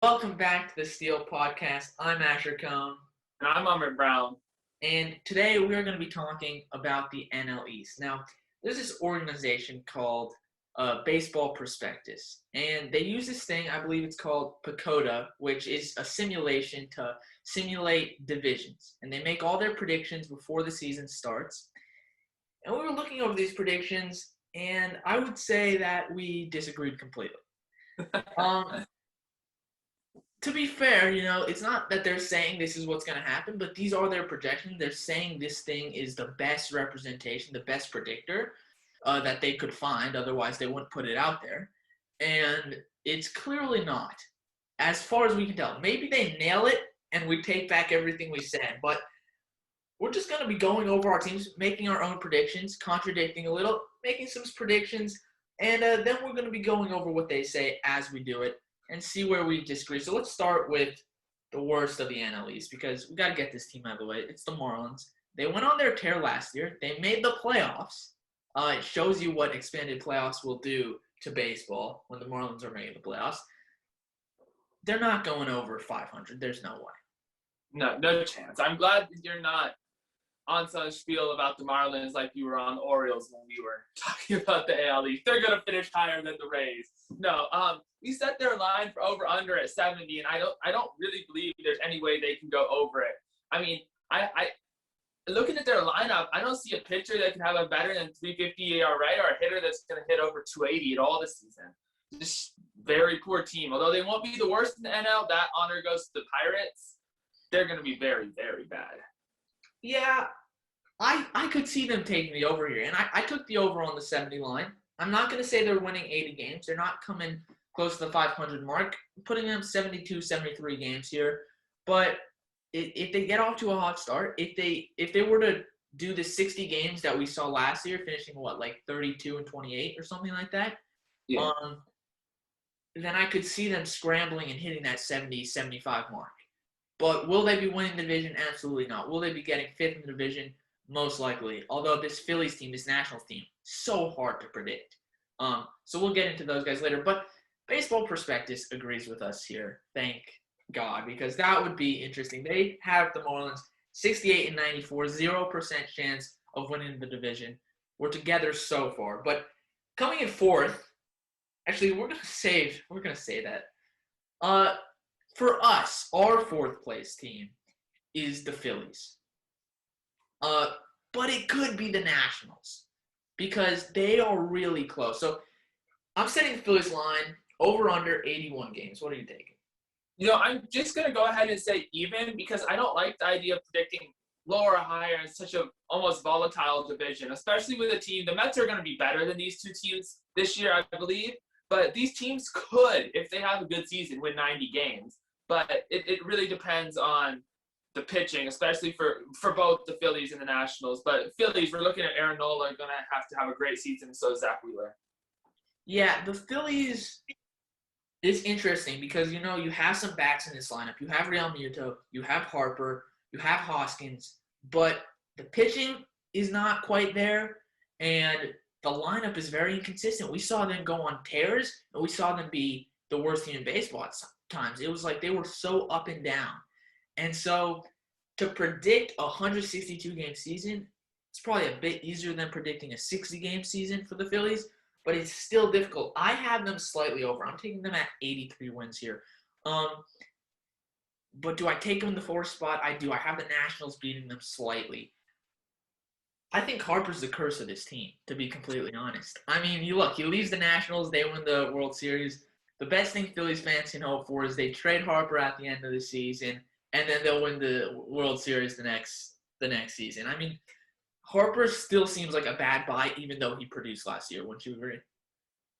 Welcome back to the Steel Podcast. I'm Asher Cohn, And I'm Amrit Brown. and today we are going to be talking about the NL East. Now, there's this organization called Baseball Prospectus, and they use this thing, I believe it's called PECOTA, which is a simulation to simulate divisions. And they make all their predictions before the season starts. And we were looking over these predictions, and I would say that we disagreed completely. To be fair, it's not that they're saying this is what's going to happen, but these are their projections. They're saying this thing is the best representation, the best predictor that they could find. Otherwise, they wouldn't put it out there. And it's clearly not, as far as we can tell. Maybe they nail it and we take back everything we said, but we're just going to be going over our teams, making our own predictions, contradicting a little, making some predictions, and then we're going to be going over what they say as we do it and see where we disagree. So let's start with the worst of the NL East because we got to get this team out of the way. It's the Marlins. They went on their tear last year. They made the playoffs. It shows you what expanded playoffs will do to baseball when the Marlins are making the playoffs. They're not going over 500. There's no way. No chance. I'm glad you're not on some spiel about the Marlins like you were on the Orioles when we were talking about the AL East. They're going to finish higher than the Rays. No, we set their line for over/under at 70, and I don't really believe there's any way they can go over it. I mean, I looking at their lineup, I don't see a pitcher that can have a better than 350 ERA or a hitter that's going to hit over 280 at all this season. Just very poor team. Although they won't be the worst in the NL, that honor goes to the Pirates. They're going to be very, very bad. Yeah, I could see them taking the over here, and I took the over on the 70 line. I'm not going to say they're winning 80 games. They're not coming close to the 500 mark. I'm putting them 72, 73 games here. But if they get off to a hot start, if they were to do the 60 games that we saw last year, finishing like 32 and 28 or something like that, Yeah. then I could see them scrambling and hitting that 70, 75 mark. But will they be winning the division? Absolutely not. Will they be getting fifth in the division? Most likely. Although this Phillies team, this Nationals team, so hard to predict. So we'll get into those guys later. But Baseball Prospectus agrees with us here. Thank God, because that would be interesting. They have the Marlins 68 and 94, 0% chance of winning the division. We're together so far. But coming in fourth, actually, we're gonna say that. For us, our fourth place team is the Phillies. But it could be the Nationals because they are really close. So I'm setting the Phillies line over under 81 games. What are you taking? I'm just going to go ahead and say even because I don't like the idea of predicting lower or higher in such a almost volatile division, especially with a team. The Mets are going to be better than these two teams this year, I believe. But these teams could, if they have a good season, win 90 games. But it really depends on the pitching, especially for both the Phillies and the Nationals. But Phillies, we're looking at Aaron Nola going to have a great season, and so is Zach Wheeler. Yeah, the Phillies is interesting because, you have some bats in this lineup. You have Real Muto, you have Harper, you have Hoskins, but the pitching is not quite there, and the lineup is very inconsistent. We saw them go on tears, and we saw them be the worst team in baseball at times. It was like they were so up and down. And so to predict a 162-game season, it's probably a bit easier than predicting a 60-game season for the Phillies, but it's still difficult. I have them slightly over. I'm taking them at 83 wins here. But do I take them in the fourth spot? I do. I have the Nationals beating them slightly. I think Harper's the curse of this team, to be completely honest. I mean, he leaves the Nationals, they win the World Series. The best thing Phillies fans can hope for is they trade Harper at the end of the season, and then they'll win the World Series the next season. I mean, Harper still seems like a bad buy, even though he produced last year. Wouldn't you agree?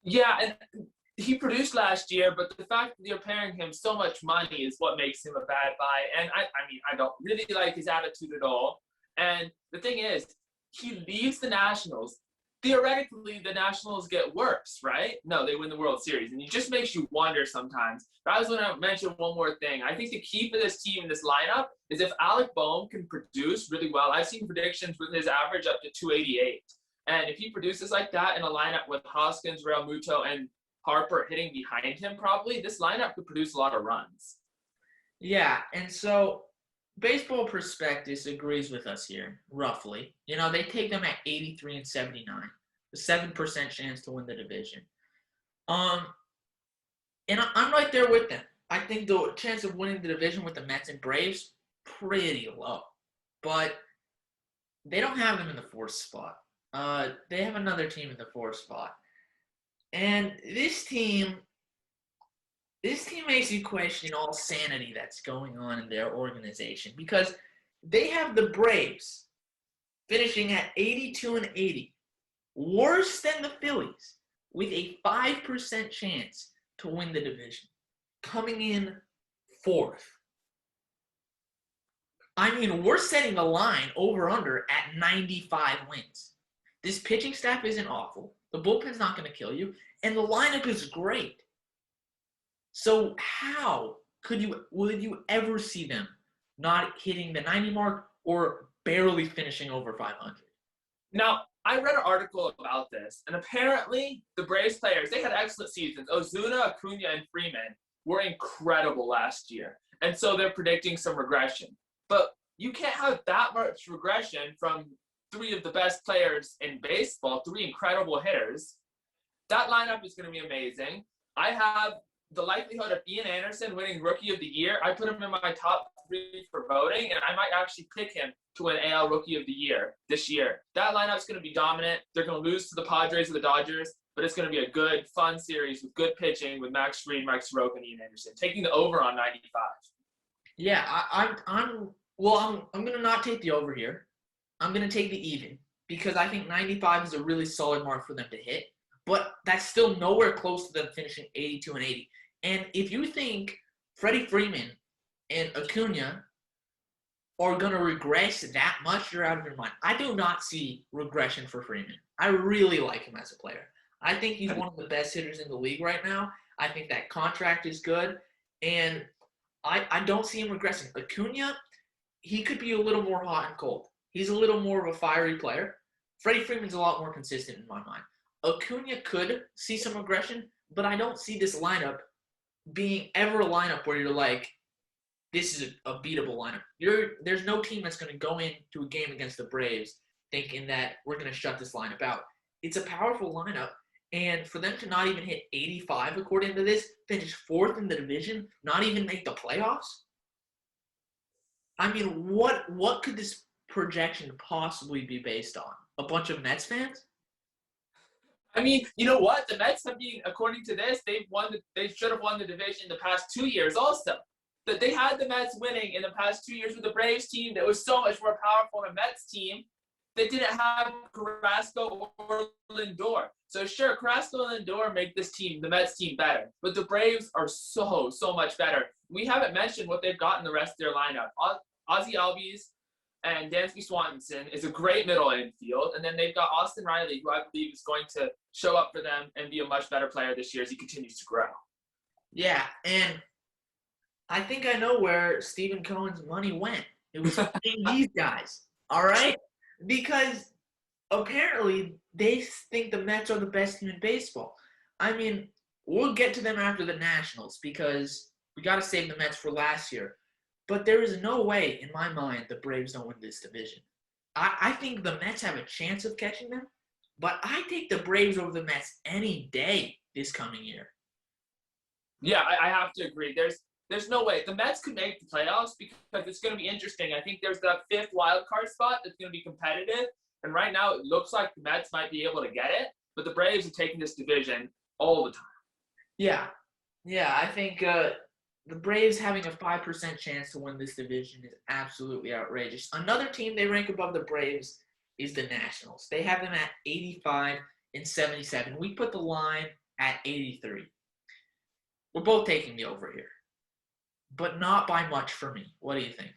Yeah, and he produced last year, but the fact that you're paying him so much money is what makes him a bad buy. And I don't really like his attitude at all. And the thing is, he leaves the Nationals. Theoretically, the Nationals get worse, right? No, they win the World Series. And it just makes you wonder sometimes. But I was going to mention one more thing. I think the key for this team in this lineup is if Alec Boehm can produce really well. I've seen predictions with his average up to 288. And if he produces like that in a lineup with Hoskins, Real Muto, and Harper hitting behind him, probably this lineup could produce a lot of runs. Yeah, and so Baseball Prospectus agrees with us here, roughly. They take them at 83 and 79, a 7% chance to win the division. And I'm right there with them. I think the chance of winning the division with the Mets and Braves, pretty low. But they don't have them in the fourth spot. They have another team in the fourth spot. And this team makes you question all sanity that's going on in their organization, because they have the Braves finishing at 82 and 80, worse than the Phillies, with a 5% chance to win the division, coming in fourth. I mean, we're setting the line over-under at 95 wins. This pitching staff isn't awful. The bullpen's not going to kill you. And the lineup is great. So how would you ever see them not hitting the 90 mark or barely finishing over 500? Now, I read an article about this, and apparently the Braves players, they had excellent seasons. Ozuna, Acuna, and Freeman were incredible last year. And so they're predicting some regression. But you can't have that much regression from three of the best players in baseball, three incredible hitters. That lineup is going to be amazing. I have the likelihood of Ian Anderson winning Rookie of the Year. I put him in my top 3 for voting, and I might actually pick him to win AL Rookie of the Year this year. That lineup's going to be dominant. They're going to lose to the Padres or the Dodgers, but it's going to be a good, fun series with good pitching with Max Fried, Mike Soroka, and Ian Anderson, taking the over on 95. Yeah, I'm going to not take the over here. I'm going to take the even, because I think 95 is a really solid mark for them to hit, but that's still nowhere close to them finishing 82 and 80. And if you think Freddie Freeman and Acuna are going to regress that much, you're out of your mind. I do not see regression for Freeman. I really like him as a player. I think he's one of the best hitters in the league right now. I think that contract is good, and I don't see him regressing. Acuna, he could be a little more hot and cold. He's a little more of a fiery player. Freddie Freeman's a lot more consistent in my mind. Acuna could see some regression, but I don't see this lineup being ever a lineup where you're like, this is a beatable lineup. There's no team that's going to go into a game against the Braves thinking that we're going to shut this lineup out. It's a powerful lineup, and for them to not even hit 85 according to this, finish fourth in the division, not even make the playoffs. I mean, what could this projection possibly be based on? A bunch of Mets fans? I mean, you know what? The Mets have been, according to this, they should have won the division the past 2 years also. That they had the Mets winning in the past 2 years with the Braves team that was so much more powerful than a Mets team that didn't have Carrasco or Lindor. So sure, Carrasco and Lindor make this team, the Mets team, better. But the Braves are so much better. We haven't mentioned what they've got in the rest of their lineup. Ozzie Albies and Dansby Swanson is a great middle infield. And then they've got Austin Riley, who I believe is going to show up for them and be a much better player this year as he continues to grow. Yeah, and I think I know where Stephen Cohen's money went. It was paying these guys, all right? Because apparently they think the Mets are the best team in baseball. I mean, we'll get to them after the Nationals because we got to save the Mets for last year. But there is no way, in my mind, the Braves don't win this division. I think the Mets have a chance of catching them, but I take the Braves over the Mets any day this coming year. Yeah, I have to agree. There's no way. The Mets could make the playoffs because it's going to be interesting. I think there's that 5th wild card spot that's going to be competitive. And right now it looks like the Mets might be able to get it. But the Braves are taking this division all the time. Yeah, I think the Braves having a 5% chance to win this division is absolutely outrageous. Another team they rank above the Braves is the Nationals. They have them at 85 and 77. We put the line at 83. We're both taking the over here, but not by much for me. What do you think?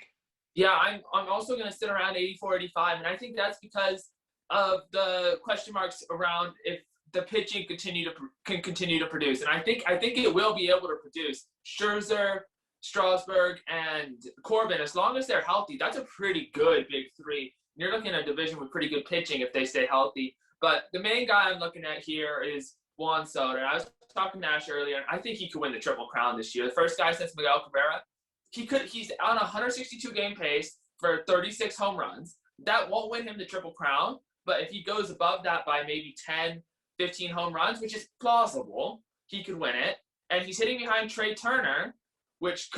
Yeah, I'm also going to sit around 84, 85, and I think that's because of the question marks around if the pitching can continue to produce, and I think it will be able to produce. Scherzer, Strasburg, and Corbin, as long as they're healthy, that's a pretty good big three. You're looking at a division with pretty good pitching if they stay healthy. But the main guy I'm looking at here is Juan Soto. And I was talking to Nash earlier, and I think he could win the Triple Crown this year. The first guy since Miguel Cabrera. He's on a 162 game pace for 36 home runs. That won't win him the Triple Crown, but if he goes above that by maybe 10, 15 home runs, which is plausible, he could win it. And he's hitting behind Trey Turner, which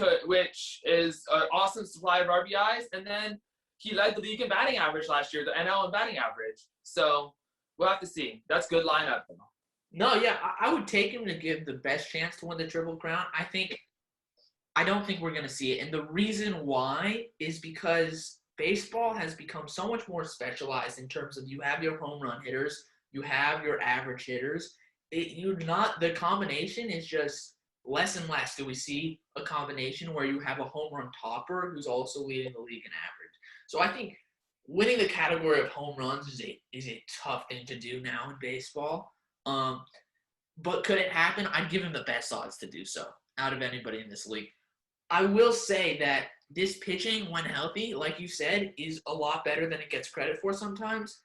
is an awesome supply of RBIs. And then he led the league in batting average last year, the NL in batting average. So we'll have to see. That's good lineup, though. No, yeah, I would take him to give the best chance to win the Triple Crown. I don't think we're going to see it. And the reason why is because baseball has become so much more specialized in terms of you have your home run hitters, you have your average hitters. The combination is just less and less do we see a combination where you have a home run topper who's also leading the league in average. So I think winning the category of home runs is a tough thing to do now in baseball. But could it happen? I'd give him the best odds to do so out of anybody in this league. I will say that this pitching, when healthy, like you said, is a lot better than it gets credit for sometimes.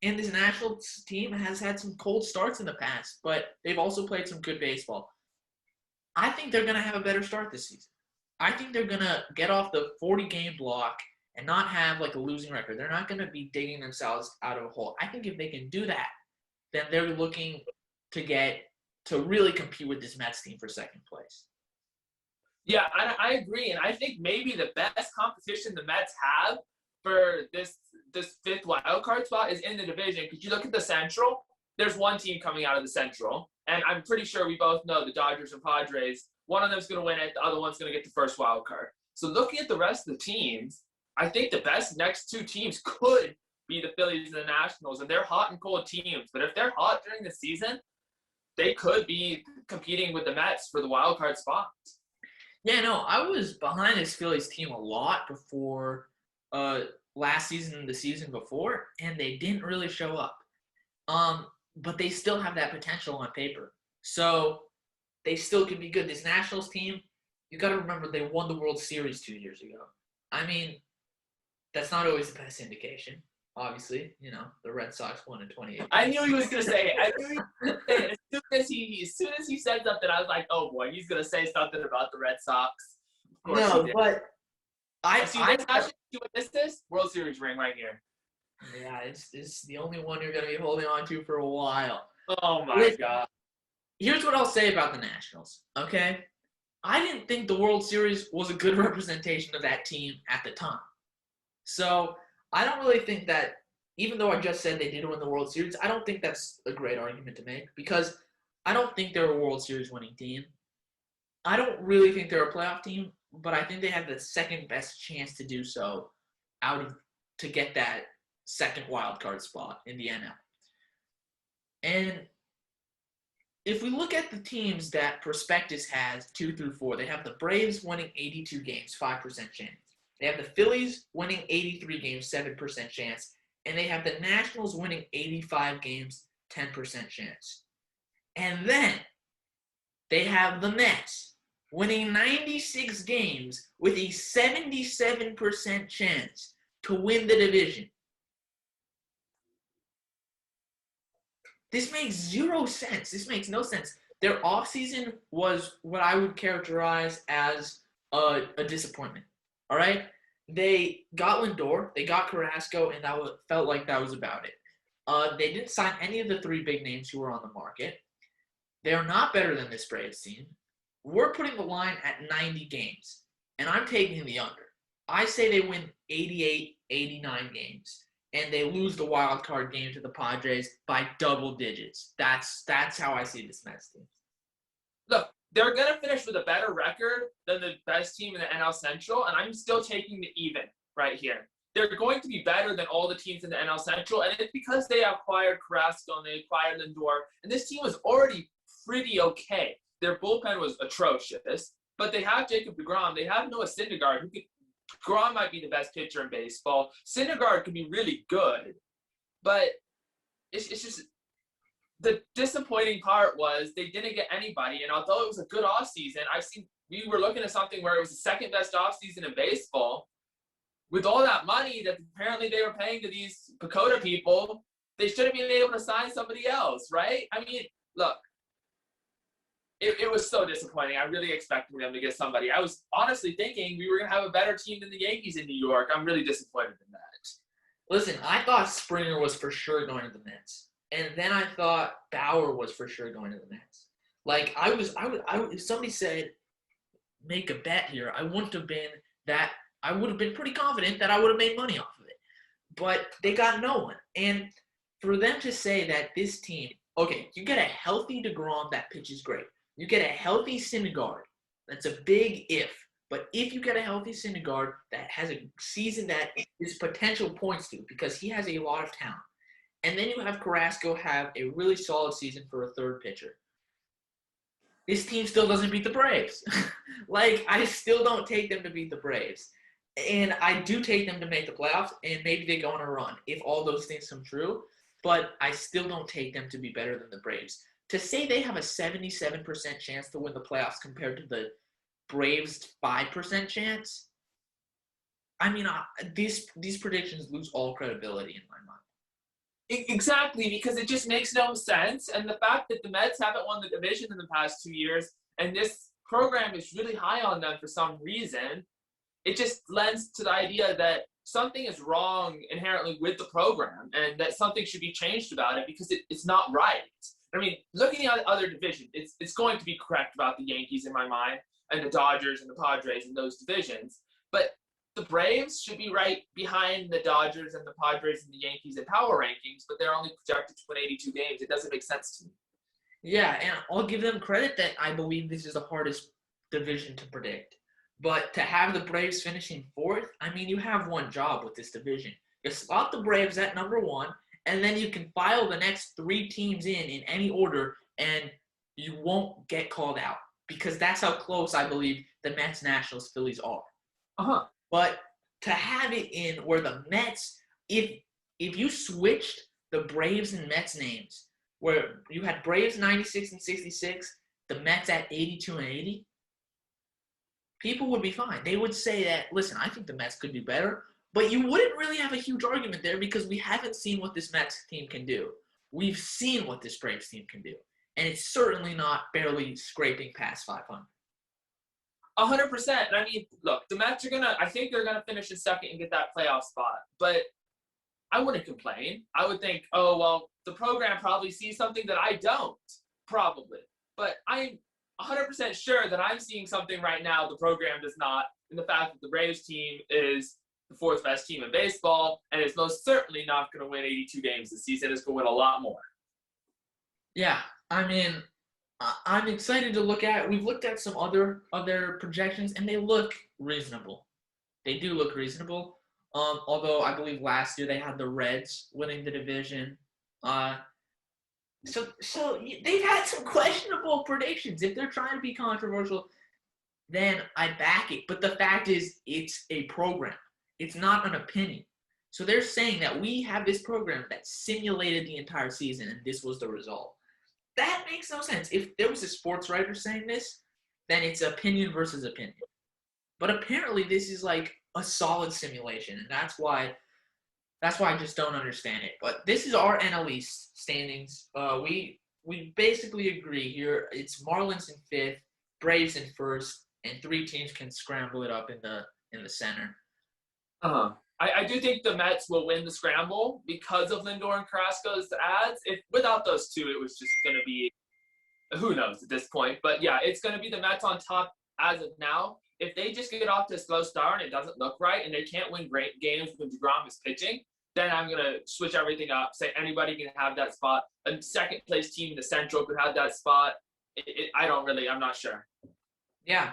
And this Nationals team has had some cold starts in the past, but they've also played some good baseball. I think they're going to have a better start this season. I think they're going to get off the 40-game block and not have like a losing record. They're not going to be digging themselves out of a hole. I think if they can do that, then they're looking to really compete with this Mets team for second place. Yeah, I agree. And I think maybe the best competition the Mets have for this fifth wild card spot is in the division. Because you look at the Central, there's one team coming out of the Central. And I'm pretty sure we both know the Dodgers and Padres. One of them's going to win it. The other one's going to get the first wild card. So looking at the rest of the teams, I think the best next two teams could be the Phillies and the Nationals. And they're hot and cold teams. But if they're hot during the season, they could be competing with the Mets for the wild card spot. Yeah, no, I was behind this Phillies team a lot before last season and the season before, and they didn't really show up. But they still have that potential on paper. So they still could be good. This Nationals team, you got to remember they won the World Series 2 years ago. I mean, that's not always the best indication. Obviously, the Red Sox won in 2018. I knew he was going to say it. I knew he was going to say it. As soon as he said something, I was like, oh, boy, he's going to say something about the Red Sox. No, but I see what this is? World Series ring right here. Yeah, it's the only one you're going to be holding on to for a while. Oh, my God. Here's what I'll say about the Nationals, okay? I didn't think the World Series was a good representation of that team at the time. So I don't really think that, even though I just said they did win the World Series, I don't think that's a great argument to make because I don't think they're a World Series winning team. I don't really think they're a playoff team, but I think they have the second best chance to do so to get that second wild card spot in the NL. And if we look at the teams that Prospectus has 2 through 4, they have the Braves winning 82 games, 5% chance. They have the Phillies winning 83 games, 7% chance. And they have the Nationals winning 85 games, 10% chance. And then they have the Mets winning 96 games with a 77% chance to win the division. This makes zero sense. This makes no sense. Their offseason was what I would characterize as a disappointment. All right? They got Lindor, they got Carrasco, and felt like that was about it. They didn't sign any of the 3 big names who were on the market. They are not better than this Braves team. We're putting the line at 90 games, and I'm taking the under. I say they win 88, 89 games, and they lose the wild card game to the Padres by double digits. That's how I see this Mets team. Look, they're going to finish with a better record than the best team in the NL Central, and I'm still taking the even right here. They're going to be better than all the teams in the NL Central, and it's because they acquired Carrasco and they acquired Lindor, and this team was already pretty okay. Their bullpen was atrocious, but they have Jacob deGrom. They have Noah Syndergaard. DeGrom might be the best pitcher in baseball. Syndergaard could be really good, but it's just the disappointing part was they didn't get anybody. And although it was a good offseason, we were looking at something where it was the second best offseason in baseball. With all that money that apparently they were paying to these Pacoda people, they should have been able to sign somebody else, right? I mean, look, it was so disappointing. I really expected them to get somebody. I was honestly thinking we were going to have a better team than the Yankees in New York. I'm really disappointed in that. Listen, I thought Springer was for sure going to the Mets. And then I thought Bauer was for sure going to the Mets. Like, if somebody said, make a bet here, I would have been pretty confident that I would have made money off of it. But they got no one. And for them to say that this team, okay, you get a healthy DeGrom that pitches great. You get a healthy Syndergaard. That's a big if. But if you get a healthy Syndergaard that has a season that his potential points to, because he has a lot of talent, and then you have Carrasco have a really solid season for a third pitcher, this team still doesn't beat the Braves. Like, I still don't take them to beat the Braves. And I do take them to make the playoffs, and maybe they go on a run if all those things come true. But I still don't take them to be better than the Braves. To say they have a 77% chance to win the playoffs compared to the Braves' 5% chance, I mean, these predictions lose all credibility in my mind. Exactly, because it just makes no sense. And the fact that the Mets haven't won the division in the past 2 years, and this program is really high on them for some reason, it just lends to the idea that something is wrong inherently with the program and that something should be changed about it because it's not right. I mean, looking at other divisions, it's going to be correct about the Yankees in my mind and the Dodgers and the Padres in those divisions. But the Braves should be right behind the Dodgers and the Padres and the Yankees in power rankings, but they're only projected to win 82 games. It doesn't make sense to me. Yeah, and I'll give them credit that I believe this is the hardest division to predict. But to have the Braves finishing fourth, I mean, you have one job with this division. You slot the Braves at number one, and then you can file the next three teams in any order, and you won't get called out because that's how close I believe the Mets, Nationals, Phillies are. Uh-huh. But to have it in where the Mets, if you switched the Braves and Mets names, where you had Braves 96 and 66, the Mets at 82 and 80, people would be fine. They would say that, listen, I think the Mets could do better, but you wouldn't really have a huge argument there because we haven't seen what this Mets team can do. We've seen what this Braves team can do, and it's certainly not barely scraping past 500. 100%. And I mean, look, the Mets I think they're going to finish in second and get that playoff spot. But I wouldn't complain. I would think, oh, well, the program probably sees something that I don't, probably. But I'm 100% sure that I'm seeing something right now the program does not, in the fact that the Braves team is the fourth best team in baseball and is most certainly not going to win 82 games this season. It's going to win a lot more. Yeah, I mean, I'm excited to look at. We've looked at some other projections, and they look reasonable. They do look reasonable. Although I believe last year they had the Reds winning the division. So they've had some questionable predictions. If they're trying to be controversial, then I back it. But the fact is, it's a program. It's not an opinion. So they're saying that we have this program that simulated the entire season, and this was the result. That makes no sense. If there was a sports writer saying this, then it's opinion versus opinion. But apparently this is like a solid simulation, and that's why I just don't understand it. But this is our NL East standings. We basically agree here. It's Marlins in fifth, Braves in first, and three teams can scramble it up in the center. Uh-huh. I do think the Mets will win the scramble because of Lindor and Carrasco's ads. If without those two, it was just going to be, who knows at this point. But yeah, it's going to be the Mets on top as of now. If they just get off to a slow start and it doesn't look right and they can't win great games when DeGrom is pitching, then I'm going to switch everything up, say anybody can have that spot. A second place team in the Central could have that spot. I'm not sure. Yeah.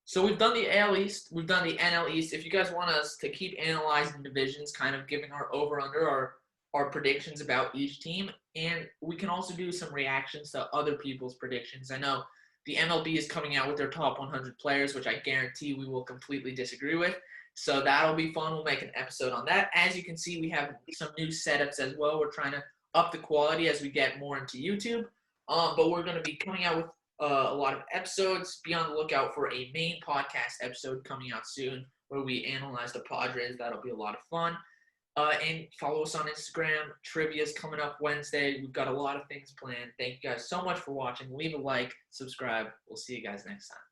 So we've done the AL East, we've done the NL East. If you guys want us to keep analyzing divisions, kind of giving our over-under, our predictions about each team, and we can also do some reactions to other people's predictions. I know the MLB is coming out with their top 100 players, which I guarantee we will completely disagree with. So that'll be fun. We'll make an episode on that. As you can see, we have some new setups as well. We're trying to up the quality as we get more into YouTube. But we're going to be coming out with a lot of episodes. Be on the lookout for a main podcast episode coming out soon where we analyze the Padres. That'll be a lot of fun. And follow us on Instagram. Trivia's coming up Wednesday. We've got a lot of things planned. Thank you guys so much for watching. Leave a like, subscribe. We'll see you guys next time.